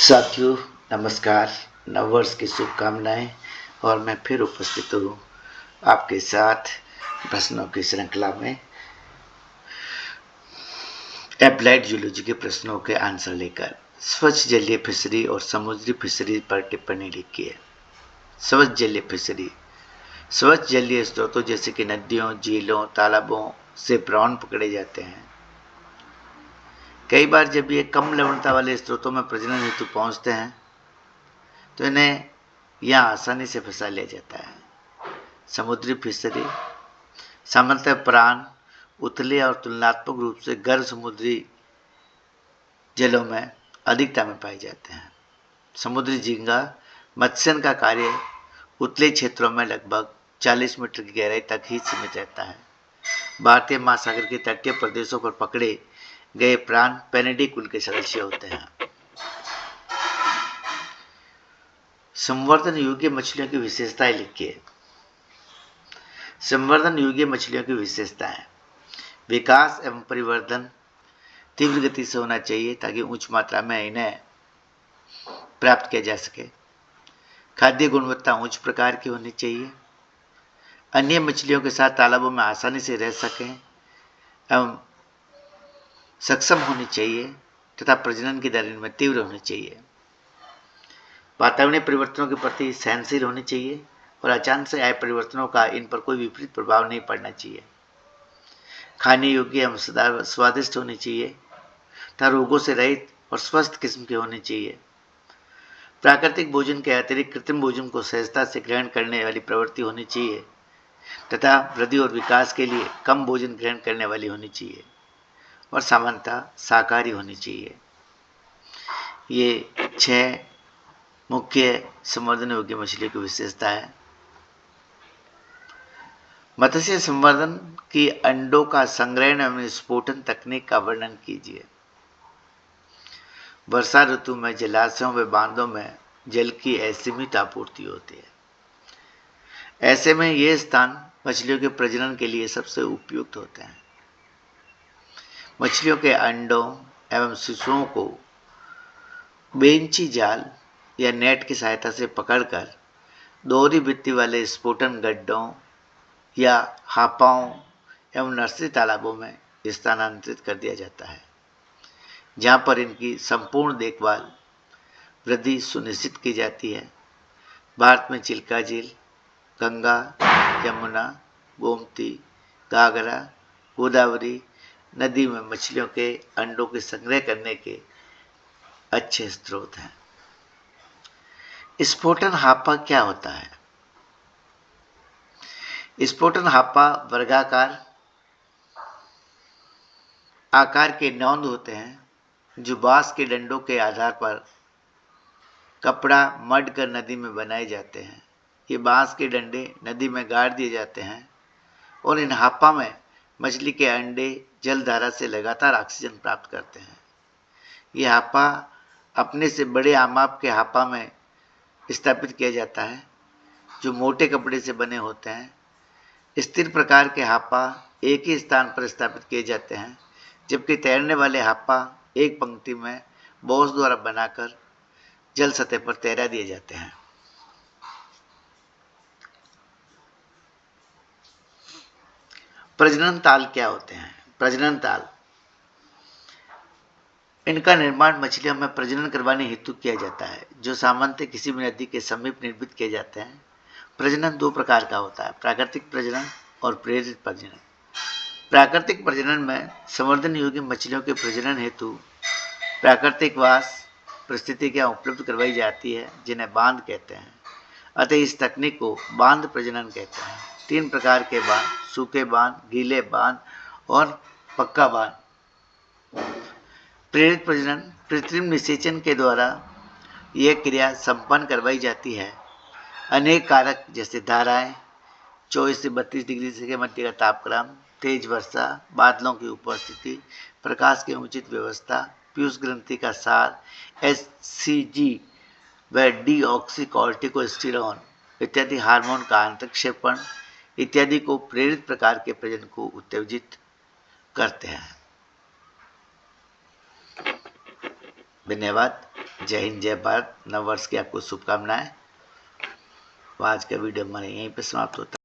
साथियों नमस्कार। नववर्ष की शुभकामनाएं। और मैं फिर उपस्थित हूँ आपके साथ प्रश्नों की श्रृंखला में एप्लाइड जूलॉजी के प्रश्नों के आंसर लेकर। स्वच्छ जलीय फिशरी और समुद्री फिशरी पर टिप्पणी लिखिए। स्वच्छ जलीय फिशरी स्वच्छ जलीय स्रोतों जैसे कि नदियों, झीलों, तालाबों से प्रॉन पकड़े जाते हैं। कई बार जब ये कम लवणता वाले स्रोतों में प्रजनन हेतु पहुंचते हैं तो इन्हें यहाँ आसानी से फंसा लिया जाता है। समुद्री फिशरी सामान्यतः प्राण उथले और तुलनात्मक रूप से गर्म समुद्री जलों में अधिकता में पाए जाते हैं। समुद्री झींगा मत्स्यन का कार्य उतले क्षेत्रों में लगभग 40 मीटर की गहराई तक ही सीमित रहता है। भारतीय महासागर के तटीय प्रदेशों पर पकड़े गए प्राण पेनिडी कुल के सदस्य होते हैं। संवर्धन योग्य मछलियों की विशेषताएं लिखिए। संवर्धन योग्य मछलियों की विशेषताएं: विकास एवं परिवर्धन तीव्र गति से होना चाहिए ताकि उच्च मात्रा में इन्हें प्राप्त किया जा सके। खाद्य गुणवत्ता उच्च प्रकार की होनी चाहिए। अन्य मछलियों के साथ तालाबों में आसानी से रह सकें एवं सक्षम होनी चाहिए तथा प्रजनन की दर इनमें तीव्र होनी चाहिए। वातावरणीय परिवर्तनों के प्रति सहनशील होनी चाहिए और अचानक से आए परिवर्तनों का इन पर कोई विपरीत प्रभाव नहीं पड़ना चाहिए। खाने योग्य एवं स्वादिष्ट होनी चाहिए तथा रोगों से रहित और स्वस्थ किस्म के होने चाहिए। प्राकृतिक भोजन के अतिरिक्त कृत्रिम भोजन को सहजता से ग्रहण करने वाली प्रवृत्ति होनी चाहिए तथा वृद्धि और विकास के लिए कम भोजन ग्रहण करने वाली होनी चाहिए और सामान्यतः शाकाहारी होनी चाहिए। ये 6 मुख्य संवर्धन योग्य मछलियों की विशेषता है। मत्स्य संवर्धन की अंडों का संग्रहण एवं स्फोटन तकनीक का वर्णन कीजिए। वर्षा ऋतु में जलाशयों व बांधों में जल की असीमित आपूर्ति होती है। ऐसे में ये स्थान मछलियों के प्रजनन के लिए सबसे उपयुक्त होते हैं। मछलियों के अंडों एवं शिशुओं को बेंची जाल या नेट की सहायता से पकड़कर दोहरी भित्ति वाले स्फोटन गड्ढों या हापाओं एवं नर्सरी तालाबों में स्थानांतरित कर दिया जाता है, जहां पर इनकी संपूर्ण देखभाल वृद्धि सुनिश्चित की जाती है। भारत में चिल्का झील, गंगा, यमुना, गोमती, घाघरा, गोदावरी नदी में मछलियों के अंडों के संग्रह करने के अच्छे स्रोत हैं। स्फोटन हापा क्या होता है? स्फोटन हापा वर्गाकार आकार के नौंद होते हैं जो बांस के डंडों के आधार पर कपड़ा मढ़ कर नदी में बनाए जाते हैं। ये बांस के डंडे नदी में गाड़ दिए जाते हैं और इन हापा में मछली के अंडे जलधारा से लगातार ऑक्सीजन प्राप्त करते हैं। ये हापा अपने से बड़े आमाप के हापा में स्थापित किया जाता है जो मोटे कपड़े से बने होते हैं। स्थिर प्रकार के हापा एक ही स्थान पर स्थापित किए जाते हैं, जबकि तैरने वाले हापा एक पंक्ति में बॉस द्वारा बनाकर जल सतह पर तैरा दिए जाते हैं। प्रजनन ताल क्या होते हैं? प्रजनन ताल इनका निर्माण मछलियों में प्रजनन करवाने हेतु किया जाता है, जो सामान्यतः किसी भी नदी के समीप निर्मित किए जाते हैं। प्रजनन 2 प्रकार का होता है, प्राकृतिक प्रजनन और प्रेरित प्रजनन। प्राकृतिक प्रजनन में संवर्धन योग्य मछलियों के प्रजनन हेतु प्राकृतिक वास परिस्थितियां उपलब्ध करवाई जाती है, जिन्हें बांध कहते हैं। अतः इस तकनीक को बांध प्रजनन कहते हैं। 3 प्रकार के बांध: सूखे बांध, गीले बांध और पक्का बांध। प्रेरित प्रजनन कृत्रिम निषेचन के द्वारा यह क्रिया संपन्न करवाई जाती है। अनेक कारक जैसे धाराएं, 24 से 32 डिग्री के मध्य का तापक्रम, तेज वर्षा, बादलों की उपस्थिति, प्रकाश की उचित व्यवस्था, पीयूष ग्रंथि का सार, HCG व डीऑक्सीकॉर्टिकोस्टेरॉन इत्यादि हार्मोन का अंतक्षेपण इत्यादि को प्रेरित प्रकार के प्रजनन को उत्तेजित करते हैं। धन्यवाद। जय हिंद, जय भारत। नव वर्ष की आपको शुभकामनाएं। आज का वीडियो हमारे यहीं पे समाप्त होता है।